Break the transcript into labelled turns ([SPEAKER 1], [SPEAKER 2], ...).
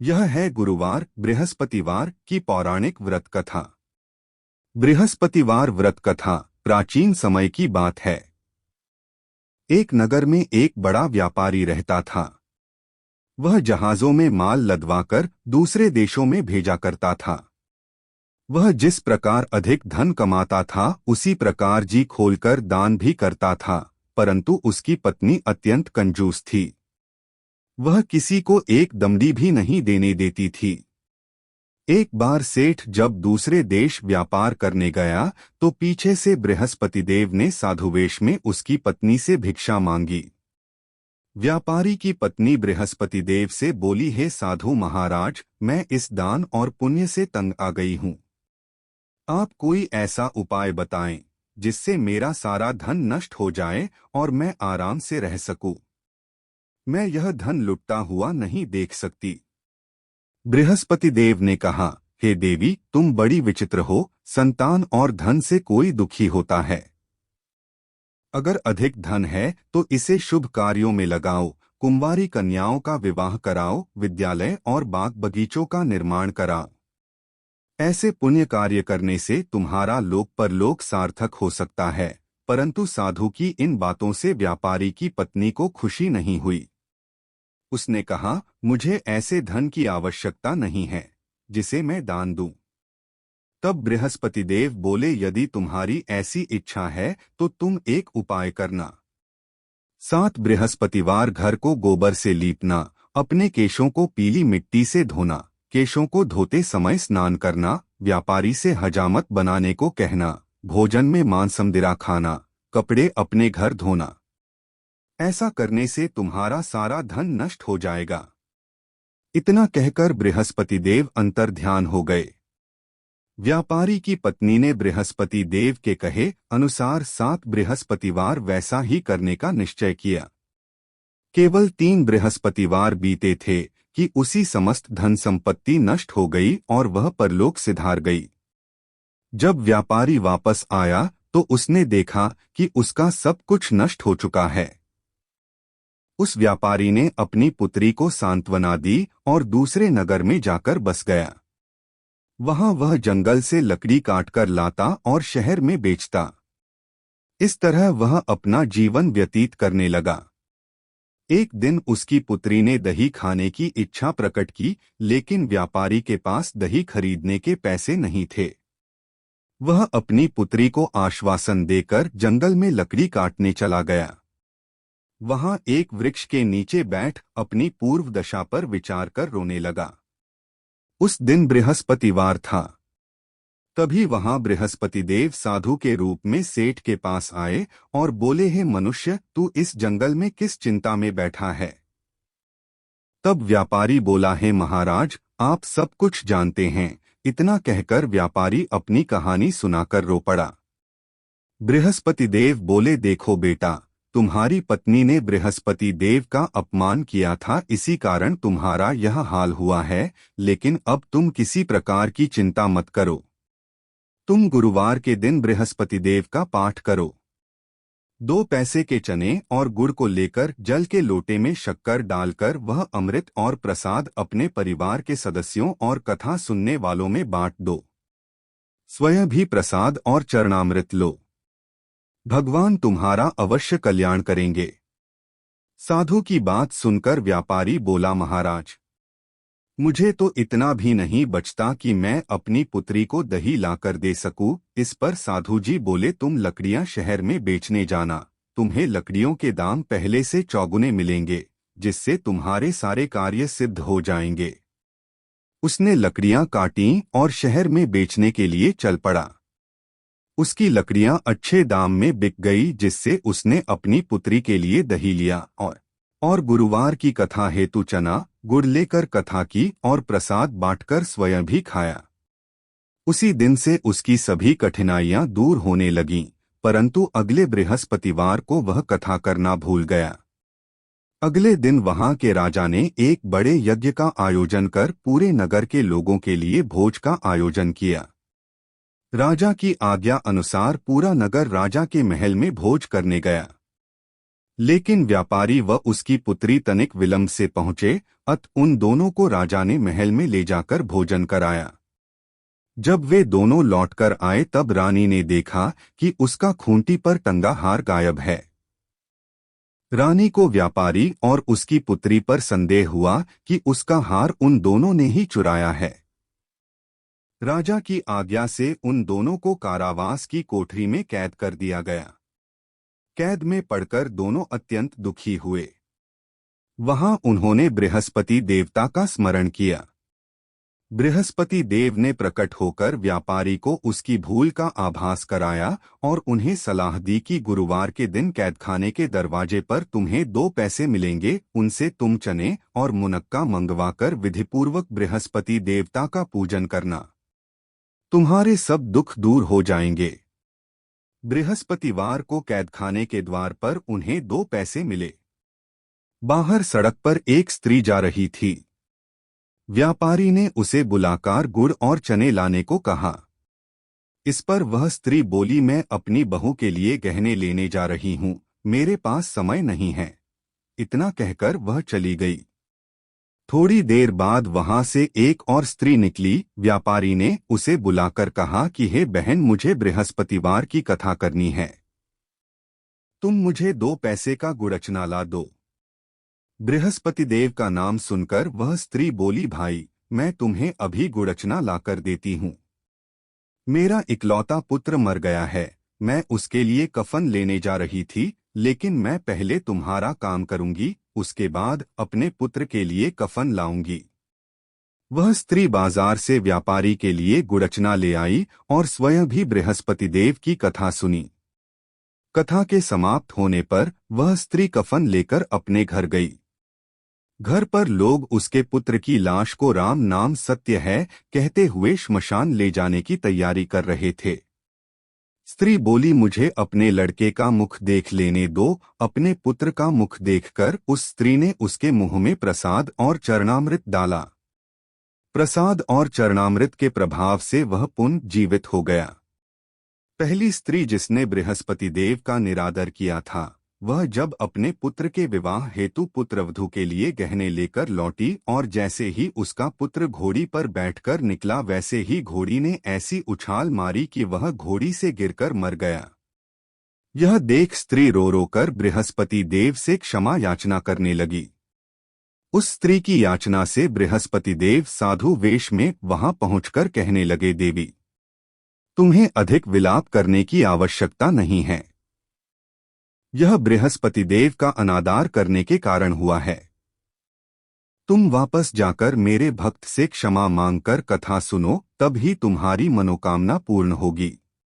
[SPEAKER 1] यह है गुरुवार बृहस्पतिवार की पौराणिक व्रत कथा। बृहस्पतिवार व्रत कथा प्राचीन समय की बात है। एक नगर में एक बड़ा व्यापारी रहता था। वह जहाजों में माल लदवाकर दूसरे देशों में भेजा करता था। वह जिस प्रकार अधिक धन कमाता था उसी प्रकार जी खोलकर दान भी करता था, परंतु उसकी पत्नी अत्यंत कंजूस थी। वह किसी को एक दमड़ी भी नहीं देने देती थी। एक बार सेठ जब दूसरे देश व्यापार करने गया तो पीछे से बृहस्पति देव ने साधुवेश में उसकी पत्नी से भिक्षा मांगी। व्यापारी की पत्नी बृहस्पति देव से बोली, हे साधु महाराज, मैं इस दान और पुण्य से तंग आ गई हूँ। आप कोई ऐसा उपाय बताएं जिससे मेरा सारा धन नष्ट हो जाए और मैं आराम से रह सकूं। मैं यह धन लुटता हुआ नहीं देख सकती। बृहस्पति देव ने कहा, हे देवी, तुम बड़ी विचित्र हो। संतान और धन से कोई दुखी होता है। अगर अधिक धन है तो इसे शुभ कार्यों में लगाओ, कुंवारी कन्याओं का विवाह कराओ, विद्यालय और बाग बगीचों का निर्माण कराओ। ऐसे पुण्य कार्य करने से तुम्हारा लोक परलोक सार्थक हो सकता है। परंतु साधु की इन बातों से व्यापारी की पत्नी को खुशी नहीं हुई। उसने कहा, मुझे ऐसे धन की आवश्यकता नहीं है जिसे मैं दान दूं। तब बृहस्पति देव बोले, यदि तुम्हारी ऐसी इच्छा है तो तुम एक उपाय करना। 7 बृहस्पतिवार घर को गोबर से लीपना, अपने केशों को पीली मिट्टी से धोना, केशों को धोते समय स्नान करना, व्यापारी से हजामत बनाने को कहना, भोजन में मांसमदिरा खाना, कपड़े अपने घर धोना। ऐसा करने से तुम्हारा सारा धन नष्ट हो जाएगा। इतना कहकर बृहस्पति देव अंतर्ध्यान हो गए। व्यापारी की पत्नी ने बृहस्पति देव के कहे अनुसार 7 बृहस्पतिवार वैसा ही करने का निश्चय किया। केवल 3 बृहस्पतिवार बीते थे कि उसी समस्त धन संपत्ति नष्ट हो गई और वह परलोक सिधार गई। जब व्यापारी वापस आया तो उसने देखा कि उसका सब कुछ नष्ट हो चुका है। उस व्यापारी ने अपनी पुत्री को सांत्वना दी और दूसरे नगर में जाकर बस गया। वहां वह जंगल से लकड़ी काटकर लाता और शहर में बेचता। इस तरह वह अपना जीवन व्यतीत करने लगा। एक दिन उसकी पुत्री ने दही खाने की इच्छा प्रकट की, लेकिन व्यापारी के पास दही खरीदने के पैसे नहीं थे। वह अपनी पुत्री को आश्वासन देकर जंगल में लकड़ी काटने चला गया। वहां एक वृक्ष के नीचे बैठ अपनी पूर्व दशा पर विचार कर रोने लगा। उस दिन बृहस्पतिवार था। तभी वहां बृहस्पति देव साधु के रूप में सेठ के पास आए और बोले, हे मनुष्य, तू इस जंगल में किस चिंता में बैठा है? तब व्यापारी बोला, हे महाराज, आप सब कुछ जानते हैं। इतना कहकर व्यापारी अपनी कहानी सुनाकर रो पड़ा। बृहस्पति देव बोले, देखो बेटा, तुम्हारी पत्नी ने बृहस्पति देव का अपमान किया था, इसी कारण तुम्हारा यह हाल हुआ है। लेकिन अब तुम किसी प्रकार की चिंता मत करो। तुम गुरुवार के दिन बृहस्पति देव का पाठ करो। 2 पैसे के चने और गुड़ को लेकर जल के लोटे में शक्कर डालकर वह अमृत और प्रसाद अपने परिवार के सदस्यों और कथा सुनने वालों में बांट दो। स्वयं भी प्रसाद और चरणामृत लो। भगवान तुम्हारा अवश्य कल्याण करेंगे। साधु की बात सुनकर व्यापारी बोला, महाराज, मुझे तो इतना भी नहीं बचता कि मैं अपनी पुत्री को दही लाकर दे सकूं। इस पर साधु जी बोले, तुम लकड़ियां शहर में बेचने जाना, तुम्हें लकड़ियों के दाम पहले से चौगुने मिलेंगे, जिससे तुम्हारे सारे कार्य सिद्ध हो जाएंगे। उसने लकड़ियां काटी और शहर में बेचने के लिए चल पड़ा। उसकी लकड़ियां अच्छे दाम में बिक गई, जिससे उसने अपनी पुत्री के लिए दही लिया और गुरुवार की कथा हेतु चना गुड़ लेकर कथा की और प्रसाद बांटकर स्वयं भी खाया। उसी दिन से उसकी सभी कठिनाइयां दूर होने लगीं, परंतु अगले बृहस्पतिवार को वह कथा करना भूल गया। अगले दिन वहां के राजा ने एक बड़े यज्ञ का आयोजन कर पूरे नगर के लोगों के लिए भोज का आयोजन किया। राजा की आज्ञा अनुसार पूरा नगर राजा के महल में भोज करने गया। लेकिन व्यापारी व उसकी पुत्री तनिक विलंब से पहुंचे, उन दोनों को राजा ने महल में ले जाकर भोजन कराया। जब वे दोनों लौटकर आए तब रानी ने देखा कि उसका खूंटी पर टंगा हार गायब है। रानी को व्यापारी और उसकी पुत्री पर संदेह हुआ कि उसका हार उन दोनों ने ही चुराया है। राजा की आज्ञा से उन दोनों को कारावास की कोठरी में कैद कर दिया गया। कैद में पड़कर दोनों अत्यंत दुखी हुए। वहां उन्होंने बृहस्पति देवता का स्मरण किया। बृहस्पति देव ने प्रकट होकर व्यापारी को उसकी भूल का आभास कराया और उन्हें सलाह दी कि गुरुवार के दिन कैदखाने के दरवाजे पर तुम्हें 2 पैसे मिलेंगे, उनसे तुम चने और मुनक्का मंगवाकर विधिपूर्वक बृहस्पति देवता का पूजन करना। तुम्हारे सब दुख दूर हो जाएंगे। बृहस्पतिवार को कैदखाने के द्वार पर उन्हें 2 पैसे मिले। बाहर सड़क पर एक स्त्री जा रही थी। व्यापारी ने उसे बुलाकर गुड़ और चने लाने को कहा। इस पर वह स्त्री बोली, मैं अपनी बहू के लिए गहने लेने जा रही हूँ, मेरे पास समय नहीं है। इतना कहकर वह चली गई। थोड़ी देर बाद वहां से एक और स्त्री निकली। व्यापारी ने उसे बुलाकर कहा कि हे बहन, मुझे बृहस्पतिवार की कथा करनी है, तुम मुझे 2 पैसे का गुड़चना ला दो। बृहस्पति देव का नाम सुनकर वह स्त्री बोली, भाई मैं तुम्हें अभी गुड़चना लाकर देती हूँ। मेरा इकलौता पुत्र मर गया है, मैं उसके लिए कफन लेने जा रही थी, लेकिन मैं पहले तुम्हारा काम करूंगी, उसके बाद अपने पुत्र के लिए कफन लाऊंगी। वह स्त्री बाजार से व्यापारी के लिए गुड़चना ले आई और स्वयं भी बृहस्पति देव की कथा सुनी। कथा के समाप्त होने पर वह स्त्री कफन लेकर अपने घर गई। घर पर लोग उसके पुत्र की लाश को राम नाम सत्य है कहते हुए श्मशान ले जाने की तैयारी कर रहे थे। स्त्री बोली, मुझे अपने लड़के का मुख देख लेने दो। अपने पुत्र का मुख देखकर उस स्त्री ने उसके मुंह में प्रसाद और चरणामृत डाला। प्रसाद और चरणामृत के प्रभाव से वह पुनर्जीवित हो गया। पहली स्त्री जिसने बृहस्पति देव का निरादर किया था, वह जब अपने पुत्र के विवाह हेतु पुत्रवधू के लिए गहने लेकर लौटी और जैसे ही उसका पुत्र घोड़ी पर बैठकर निकला, वैसे ही घोड़ी ने ऐसी उछाल मारी कि वह घोड़ी से गिरकर मर गया। यह देख स्त्री रो रो कर बृहस्पति देव से क्षमा याचना करने लगी। उस स्त्री की याचना से बृहस्पति देव साधु वेश में वहां पहुंचकर कहने लगे, देवी तुम्हें अधिक विलाप करने की आवश्यकता नहीं है। यह बृहस्पति देव का अनादर करने के कारण हुआ है। तुम वापस जाकर मेरे भक्त से क्षमा मांगकर कथा सुनो, तब ही तुम्हारी मनोकामना पूर्ण होगी।